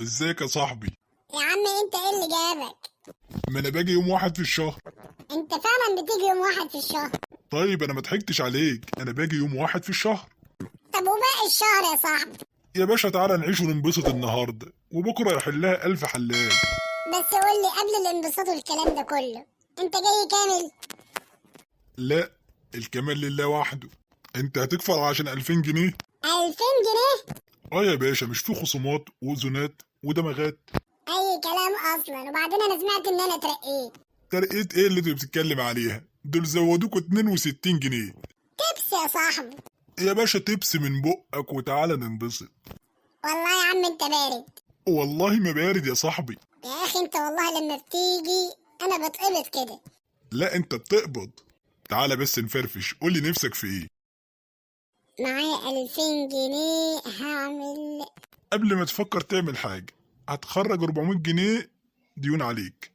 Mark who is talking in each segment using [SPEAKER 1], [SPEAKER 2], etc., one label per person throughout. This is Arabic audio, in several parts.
[SPEAKER 1] ازيك يا صاحبي؟
[SPEAKER 2] يا عم انت ايه اللي جابك؟
[SPEAKER 1] ما انا باجي يوم واحد في الشهر.
[SPEAKER 2] انت فعلا بتيجي يوم واحد في الشهر؟
[SPEAKER 1] طيب انا ما ضحكتش عليك، انا باجي يوم واحد في الشهر.
[SPEAKER 2] طب وباقي الشهر يا صاحبي؟
[SPEAKER 1] يا باشا تعالى نعيش وننبسط النهارده وبكره يحلها الف حلال.
[SPEAKER 2] بس قول لي قبل الانبساط والكلام ده كله، انت جاي كامل؟
[SPEAKER 1] لا، الكمال لله وحده. انت هتكفر عشان 2000 جنيه؟
[SPEAKER 2] 2000 جنيه؟
[SPEAKER 1] اه يا باشا، مش في خصومات واذونات ودمغات؟
[SPEAKER 2] اي كلام اصلا. وبعدين انا سمعت ان انا اترقيت.
[SPEAKER 1] ترقيت ايه اللي انت بتتكلم عليها؟ دول زودوك 62 جنيه.
[SPEAKER 2] تبس يا صاحبي.
[SPEAKER 1] يا باشا تبس من بقك وتعالى ننبسط.
[SPEAKER 2] والله يا عم انت بارد.
[SPEAKER 1] والله ما بارد يا صاحبي.
[SPEAKER 2] يا اخي انت والله لما بتيجي انا بتقبض كده.
[SPEAKER 1] لا انت بتقبض. تعالى بس نفرفش، قولي نفسك في ايه؟
[SPEAKER 2] معايا 2000 جنيه هعمل.
[SPEAKER 1] قبل ما تفكر تعمل حاجة هتخرج 400 جنيه ديون عليك.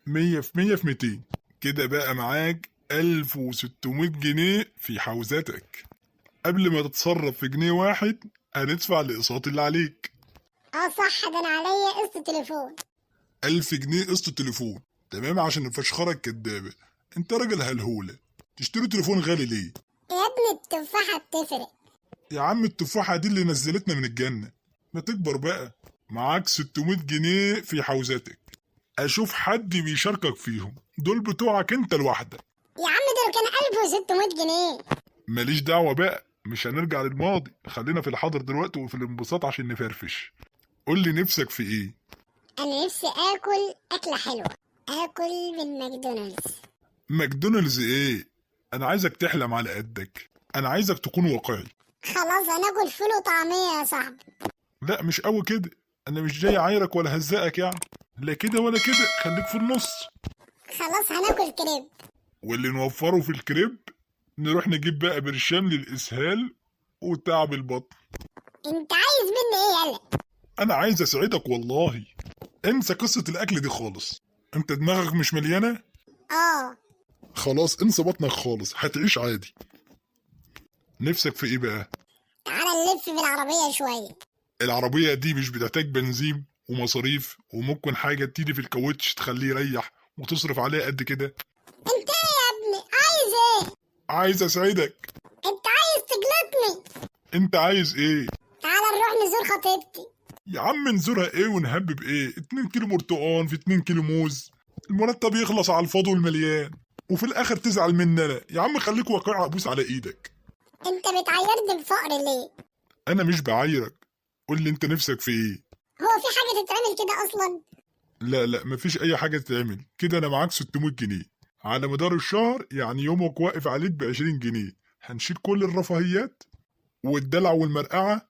[SPEAKER 1] 100 في 100 في 200 كده بقى معاك 1600 جنيه في حوزتك. قبل ما تتصرف في جنيه واحد هندفع الأقساط اللي عليك.
[SPEAKER 2] اه صح، ده انا عليا قسط تليفون.
[SPEAKER 1] 1000 جنيه قسط تليفون. تمام، عشان نفشخرك كدابة. انت راجل هلهولة، تشتري تليفون غالي ليه؟
[SPEAKER 2] يا ابني التفاحة بتفرق.
[SPEAKER 1] يا عم التفاحة دي اللي نزلتنا من الجنة. ما تكبر بقى. معاك 600 جنيه في حوزتك. اشوف حد بيشاركك فيهم، دول بتوعك انت لوحدك.
[SPEAKER 2] يا عم دول كان 1600 جنيه.
[SPEAKER 1] ماليش دعوة بقى، مش هنرجع للماضي، خلينا في الحاضر دلوقتي وفي الانبساط عشان نفرفش. قول لي نفسك في ايه؟
[SPEAKER 2] انا نفسي اكل اكلة حلوة. اكل من ماكدونالدز.
[SPEAKER 1] ماكدونالدز ايه؟ انا عايزك تحلم على قدك، انا عايزك تكون واقعي.
[SPEAKER 2] خلاص هناكل فول وطعمية يا صاحبي.
[SPEAKER 1] لا مش قوي كده، انا مش جاي اعايرك ولا هزقك يعني. لا كده ولا كده، خليك في النص.
[SPEAKER 2] خلاص هناكل كريب.
[SPEAKER 1] واللي نوفره في الكريب نروح نجيب بقى برشام للإسهال وتعب البطن.
[SPEAKER 2] انت عايز مني ايه يالا؟
[SPEAKER 1] أنا عايز أسعدك والله. انسى قصة الأكل دي خالص. أنت دماغك مش مليانة؟
[SPEAKER 2] اه.
[SPEAKER 1] خلاص انسى بطنك خالص، هتعيش عادي. نفسك في إيه بقى؟
[SPEAKER 2] تعالى نلف في العربية شوية.
[SPEAKER 1] العربية دي مش بتحتاج بنزين ومصاريف، وممكن حاجة تيجي في الكاوتش تخليه يريح وتصرف عليه قد كده.
[SPEAKER 2] انت ايه يا ابني؟ عايز ايه؟
[SPEAKER 1] عايز أسعدك.
[SPEAKER 2] انت عايز تجلطني؟
[SPEAKER 1] أنت عايز إيه؟
[SPEAKER 2] تعالى نروح نزور خطيبتي.
[SPEAKER 1] يا عم نزورها ايه ونهبب ايه؟ 2 كيلو برتقان في 2 كيلو موز، المرتب يخلص على الفاضي والمليان، وفي الاخر تزعل مننا. يا عم خليك واقعي، ابوس على ايدك.
[SPEAKER 2] انت بتعيرني بفقر ليه؟
[SPEAKER 1] انا مش بعايرك. قول لي انت نفسك في ايه؟
[SPEAKER 2] هو في حاجة تتعمل كده اصلا؟
[SPEAKER 1] لا لا، مفيش اي حاجه تتعمل كده. انا معاك 600 جنيه على مدار الشهر، يعني يومك واقف عليك ب 20 جنيه. هنشيل كل الرفاهيات والدلع والمرقعه.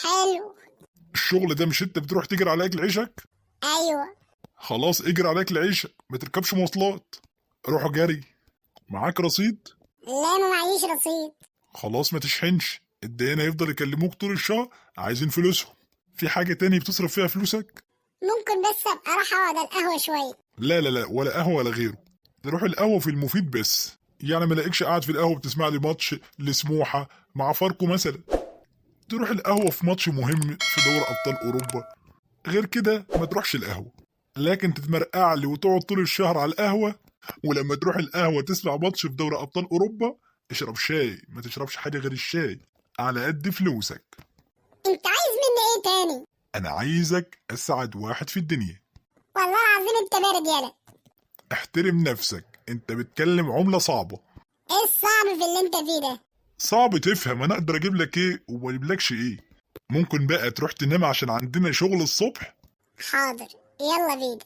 [SPEAKER 2] حلو.
[SPEAKER 1] الشغل ده مش انت بتروح تجري على اكل عيشك؟
[SPEAKER 2] ايوه.
[SPEAKER 1] خلاص اجري على اكل عيشك، ما تركبش مواصلات، روح جري. معاك رصيد؟
[SPEAKER 2] لا ما معيش رصيد.
[SPEAKER 1] خلاص ما تشحنش، الديانة هيفضل يكلموك طول الشهر عايزين فلوسهم. في حاجة تاني بتصرف فيها فلوسك؟
[SPEAKER 2] ممكن بس ابقى راح اقعد على القهوة شوية.
[SPEAKER 1] لا لا لا، ولا قهوة ولا غيره. نروح القهوة في المفيد بس، يعني ما لاقيكش قاعد في القهوة بتسمع لي ماتش لسموحة مع فاركو مثلا. تروح القهوة في ماتش مهم في دوري أبطال أوروبا. غير كده ما تروحش القهوة. لكن تتمرقع لي وتقعد طول الشهر على القهوة، ولما تروح القهوة تسمع ماتش في دوري أبطال أوروبا، اشرب شاي، ما تشربش حاجة غير الشاي على قد فلوسك.
[SPEAKER 2] انت عايز مني ايه تاني؟
[SPEAKER 1] أنا عايزك أسعد واحد في الدنيا.
[SPEAKER 2] والله العظيم انت بارد يالا.
[SPEAKER 1] احترم نفسك، انت بتكلم عملة صعبة.
[SPEAKER 2] ايه الصعب في اللي انت فيه ده؟
[SPEAKER 1] صعب تفهم، انا اقدر اجيب لك ايه وما اجيبلكش ايه. ممكن بقى تروح تنام عشان عندنا شغل الصبح؟
[SPEAKER 2] حاضر، يلا بينا.